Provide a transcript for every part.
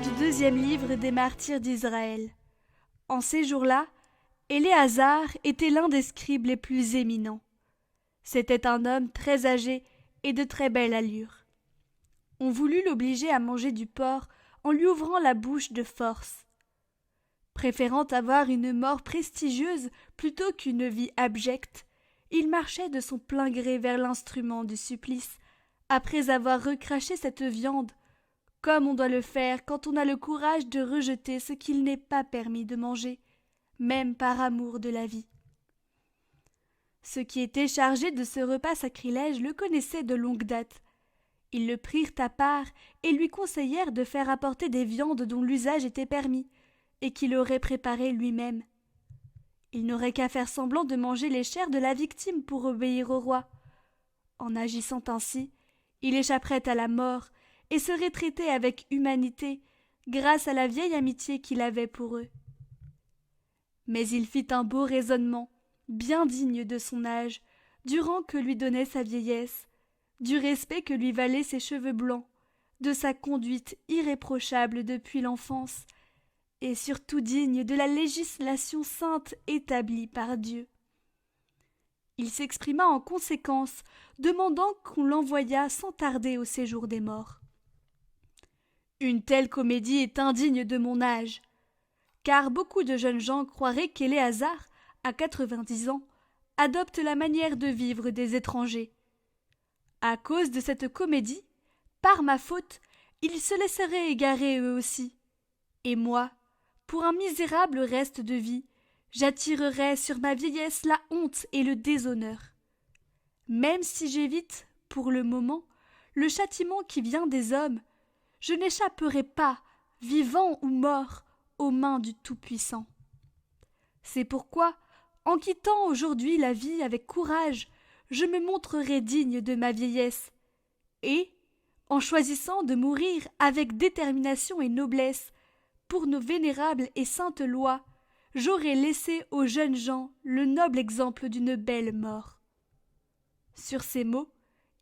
du deuxième livre des martyrs d'Israël. En ces jours-là, Éléazar était l'un des scribes les plus éminents. C'était un homme très âgé et de très belle allure. On voulut l'obliger à manger du porc en lui ouvrant la bouche de force. Préférant avoir une mort prestigieuse plutôt qu'une vie abjecte, il marchait de son plein gré vers l'instrument du supplice, après avoir recraché cette viande, comme on doit le faire quand on a le courage de rejeter ce qu'il n'est pas permis de manger, même par amour de la vie. Ceux qui étaient chargés de ce repas sacrilège le connaissaient de longue date. Ils le prirent à part et lui conseillèrent de faire apporter des viandes dont l'usage était permis, et qu'il aurait préparées lui-même. Il n'aurait qu'à faire semblant de manger les chairs de la victime pour obéir au roi. En agissant ainsi, il échapperait à la mort et serait traité avec humanité, grâce à la vieille amitié qu'il avait pour eux. Mais il fit un beau raisonnement, bien digne de son âge, du rang que lui donnait sa vieillesse, du respect que lui valaient ses cheveux blancs, de sa conduite irréprochable depuis l'enfance, et surtout digne de la législation sainte établie par Dieu. Il s'exprima en conséquence, demandant qu'on l'envoyât sans tarder au séjour des morts. Une telle comédie est indigne de mon âge, car beaucoup de jeunes gens croiraient qu'Éléazar, à 90 ans, adopte la manière de vivre des étrangers. À cause de cette comédie, par ma faute, ils se laisseraient égarer eux aussi. Et moi, pour un misérable reste de vie, j'attirerais sur ma vieillesse la honte et le déshonneur. Même si j'évite, pour le moment, le châtiment qui vient des hommes, je n'échapperai pas, vivant ou mort, aux mains du Tout-Puissant. C'est pourquoi, en quittant aujourd'hui la vie avec courage, je me montrerai digne de ma vieillesse, et, en choisissant de mourir avec détermination et noblesse, pour nos vénérables et saintes lois, j'aurai laissé aux jeunes gens le noble exemple d'une belle mort. Sur ces mots,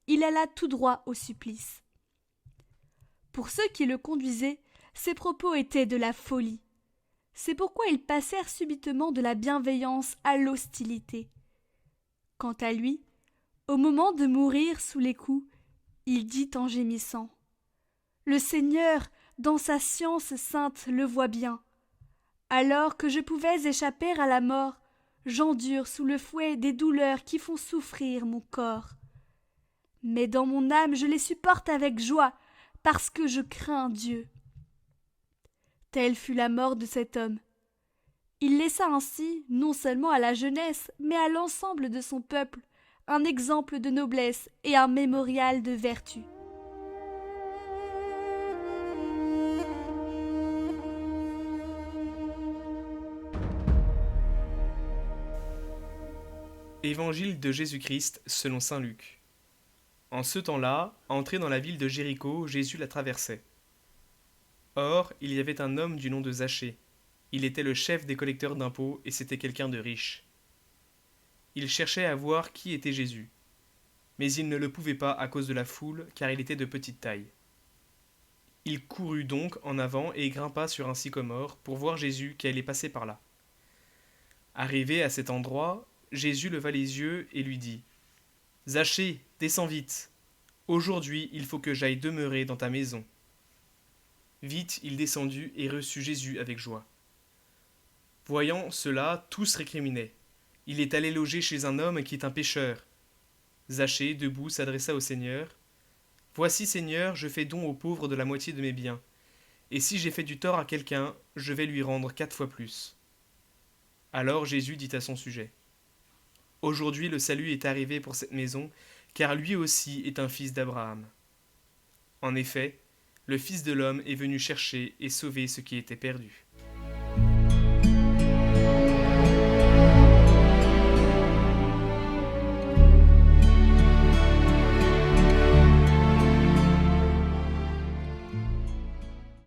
il alla tout droit au supplice. Pour ceux qui le conduisaient, ses propos étaient de la folie. C'est pourquoi ils passèrent subitement de la bienveillance à l'hostilité. Quant à lui, au moment de mourir sous les coups, il dit en gémissant : « Le Seigneur, dans sa science sainte, le voit bien. Alors que je pouvais échapper à la mort, j'endure sous le fouet des douleurs qui font souffrir mon corps. Mais dans mon âme je les supporte avec joie, parce que je crains Dieu. » Telle fut la mort de cet homme. Il laissa ainsi, non seulement à la jeunesse, mais à l'ensemble de son peuple, un exemple de noblesse et un mémorial de vertu. Évangile de Jésus-Christ selon saint Luc. En ce temps-là, entré dans la ville de Jéricho, Jésus la traversait. Or, il y avait un homme du nom de Zachée. Il était le chef des collecteurs d'impôts et c'était quelqu'un de riche. Il cherchait à voir qui était Jésus. Mais il ne le pouvait pas à cause de la foule, car il était de petite taille. Il courut donc en avant et grimpa sur un sycomore pour voir Jésus qui allait passer par là. Arrivé à cet endroit, Jésus leva les yeux et lui dit : « Zachée, descends vite. Aujourd'hui, il faut que j'aille demeurer dans ta maison. » Vite, il descendit et reçut Jésus avec joie. Voyant cela, tous récriminaient : « Il est allé loger chez un homme qui est un pécheur. » Zachée, debout, s'adressa au Seigneur : « Voici, Seigneur, je fais don aux pauvres de la moitié de mes biens. Et si j'ai fait du tort à quelqu'un, je vais lui rendre 4 fois plus. » Alors Jésus dit à son sujet : « Aujourd'hui le salut est arrivé pour cette maison, car lui aussi est un fils d'Abraham. En effet, le Fils de l'homme est venu chercher et sauver ce qui était perdu. »